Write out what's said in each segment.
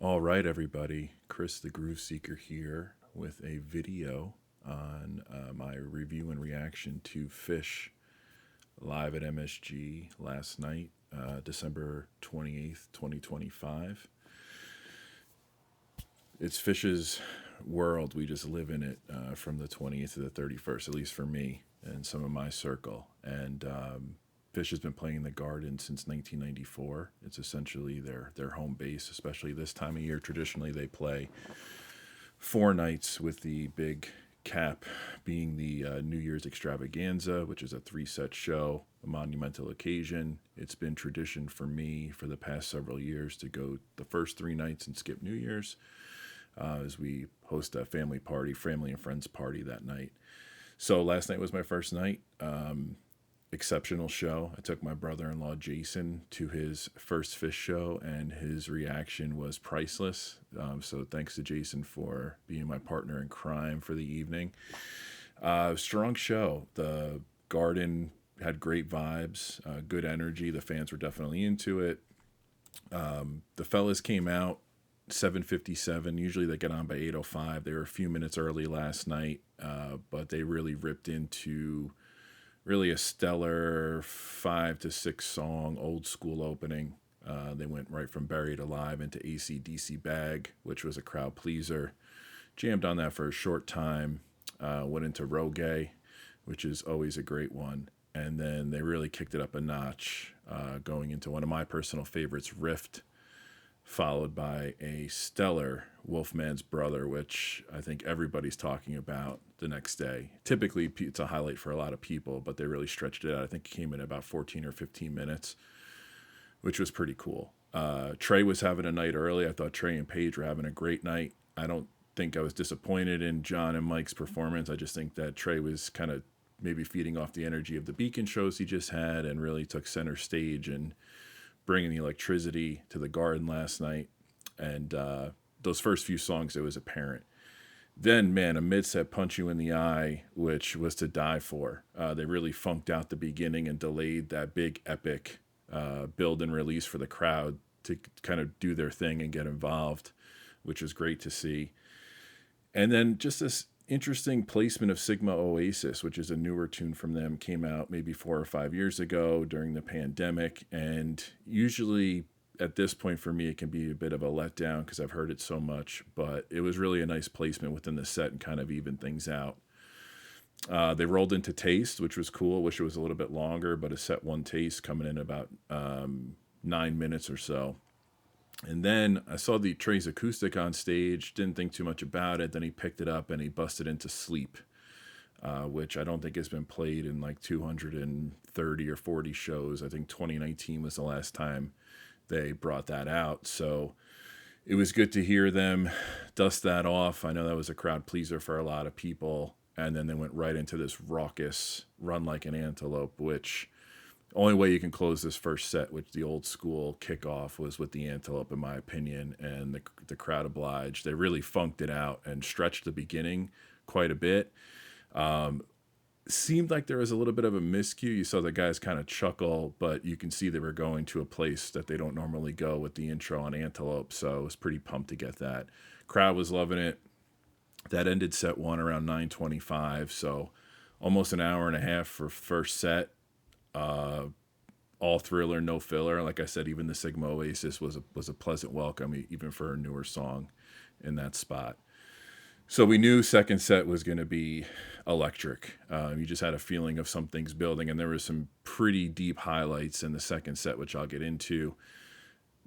All right, everybody. Chris the Groove Seeker here with a video on my review and reaction to Phish live at MSG last night, December 28th, 2025. It's Phish's world. We just live in it from the 20th to the 31st, at least for me and some of my circle. And Phish has been playing the Garden since 1994. It's essentially their home base, especially this time of year. Traditionally, they play 4 nights, with the big cap being the New Year's extravaganza, which is a 3 set show, a monumental occasion. It's been tradition for me for the past several years to go the first 3 nights and skip New Year's, as we host a family party, family and friends party that night. So last night was my first night. Exceptional show. I took my brother-in-law Jason to his first Phish show, and his reaction was priceless. So thanks to Jason for being my partner in crime for the evening. Strong show. The Garden had great vibes, good energy. The fans were definitely into it. The fellas came out 7:57. Usually they get on by 8:05. They were a few minutes early last night, but they really ripped into really a stellar 5 to 6 song old school opening. They went right from Buried Alive into AC/DC Bag, which was a crowd pleaser. Jammed on that for a short time. Went into Roggae, which is always a great one. And then they really kicked it up a notch, going into one of my personal favorites, Rift, followed by a stellar Wolfman's Brother, which I think everybody's talking about the next day. Typically, it's a highlight for a lot of people, but they really stretched it out. I think it came in about 14 or 15 minutes, which was pretty cool. Trey was having a night early. I thought Trey and Paige were having a great night. I don't think I was disappointed in John and Mike's performance. I just think that Trey was kind of maybe feeding off the energy of the Beacon shows he just had, and really took center stage and bringing the electricity to the Garden last night. And those first few songs, it was apparent. Then, man, a mid-set punch you in the eye, which was to die for. They really funked out the beginning and delayed that big epic build and release for the crowd to kind of do their thing and get involved, which was great to see. And then just this interesting placement of Sigma Oasis, which is a newer tune from them, came out maybe 4 or 5 years ago during the pandemic. And usually at this point for me, it can be a bit of a letdown because I've heard it so much, but it was really a nice placement within the set and kind of evened things out. They rolled into Taste, which was cool. Wish it was a little bit longer, but a set one Taste coming in about 9 minutes or so. And then I saw the Trey's acoustic on stage, didn't think too much about it. Then he picked it up and he busted into Sleep, which I don't think has been played in like 230 or 40 shows. I think 2019 was the last time they brought that out. So it was good to hear them dust that off. I know that was a crowd pleaser for a lot of people. And then they went right into this raucous Run Like an Antelope, which only way you can close this first set, which the old school kickoff, was with the Antelope, in my opinion, and the crowd obliged. They really funked it out and stretched the beginning quite a bit. Seemed like there was a little bit of a miscue. You saw the guys kind of chuckle, but you can see they were going to a place that they don't normally go with the intro on Antelope, so I was pretty pumped to get that. Crowd was loving it. That ended set one around 9:25, so almost an hour and a half for first set. All thriller, no filler. Like I said, even the Sigma Oasis was a pleasant welcome, even for a newer song in that spot. So we knew second set was going to be electric. You just had a feeling of something's building, and there was some pretty deep highlights in the second set, which I'll get into.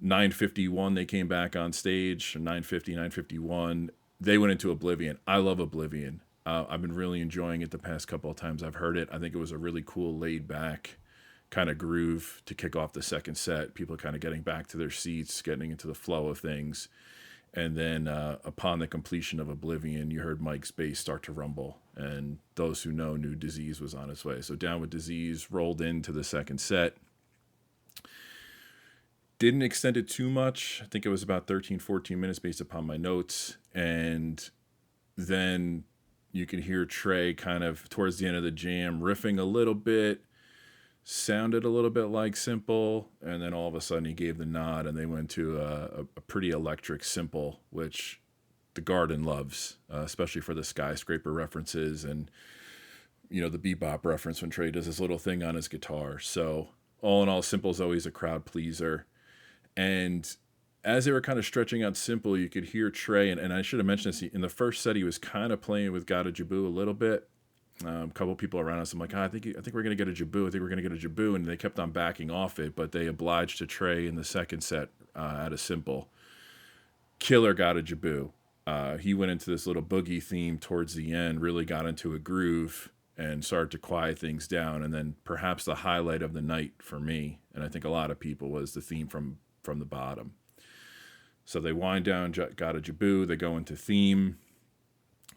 9:51, they came back on stage. 9:50, 9:51, they went into Oblivion. I love Oblivion. I've been really enjoying it the past couple of times I've heard it. I think it was a really cool, laid-back kind of groove to kick off the second set. People kind of getting back to their seats, getting into the flow of things. And then upon the completion of Oblivion, you heard Mike's bass start to rumble. And those who know knew Disease was on its way. So Down with Disease rolled into the second set. Didn't extend it too much. I think it was about 13, 14 minutes based upon my notes. And then you can hear Trey kind of towards the end of the jam riffing a little bit, sounded a little bit like simple, and then all of a sudden he gave the nod, and they went to a pretty electric simple, which the Garden loves, especially for the skyscraper references and the bebop reference when Trey does his little thing on his guitar. So all in all, simple's always a crowd pleaser. And as they were kind of stretching out simple, you could hear Trey, and I should have mentioned this, in the first set he was kind of playing with Gotta Jibbo a little bit. A couple people around us, I'm like, I think we're gonna get a Jibbo. I think we're gonna get a Jibbo, and they kept on backing off it, but they obliged to Trey in the second set at a simple. Killer got a Jibbo. He went into this little boogie theme towards the end, really got into a groove and started to quiet things down. And then perhaps the highlight of the night for me, and I think a lot of people, was the theme from the bottom. So they wind down, got a Jibbo, they go into theme.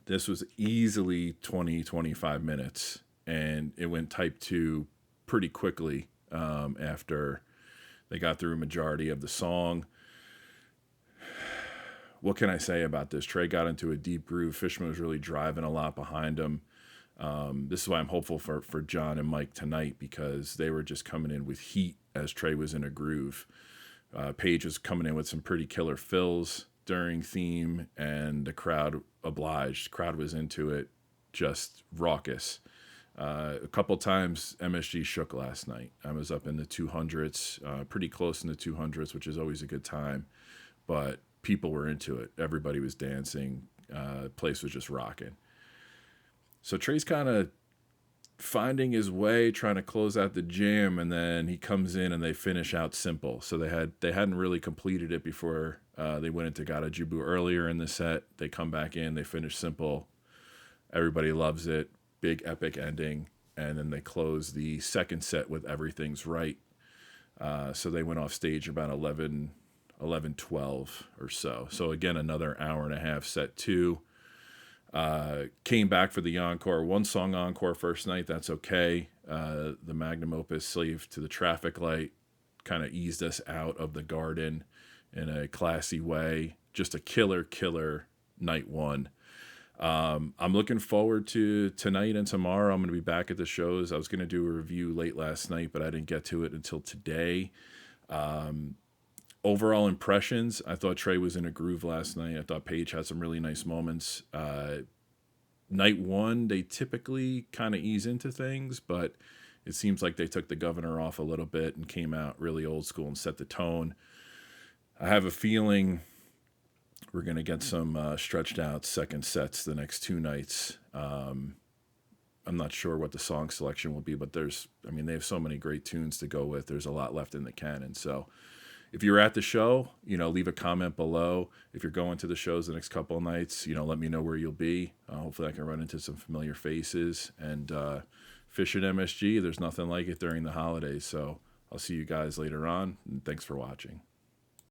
This was easily 20, 25 minutes, and it went type 2 pretty quickly after they got through a majority of the song. What can I say about this? Trey got into a deep groove. Fishman was really driving a lot behind him. This is why I'm hopeful for John and Mike tonight, because they were just coming in with heat as Trey was in a groove. Paige was coming in with some pretty killer fills during theme, and the crowd obliged. Crowd was into it, just raucous. A couple times MSG shook last night. I was up in the 200s, pretty close in the 200s, which is always a good time. But people were into it. Everybody was dancing. Place was just rocking. So Trey's kind of finding his way, trying to close out the jam, and then he comes in and they finish out simple. So they hadn't really completed it before they went into Gotta Jibbo earlier in the set. They come back in, they finish simple. Everybody loves it. Big epic ending. And then they close the second set with Everything's Right. So they went off stage about 11:12 or so. So again, another hour and a half set 2. Came back for the encore. One song encore first night, that's okay. The magnum opus, Slave to the Traffic Light, kind of eased us out of the Garden in a classy way. Just a killer night 1. I'm looking forward to tonight and tomorrow. I'm going to be back at the shows. I was going to do a review late last night, but I didn't get to it until today. Overall impressions, I thought Trey was in a groove last night. I thought Paige had some really nice moments. Night 1, they typically kind of ease into things, but it seems like they took the governor off a little bit and came out really old school and set the tone. I have a feeling we're going to get some stretched out second sets the next 2 nights. I'm not sure what the song selection will be, but they have so many great tunes to go with. There's a lot left in the canon. So if you're at the show, leave a comment below. If you're going to the shows the next couple of nights, let me know where you'll be. Hopefully I can run into some familiar faces. And Phish and MSG, there's nothing like it during the holidays. So I'll see you guys later on. And thanks for watching.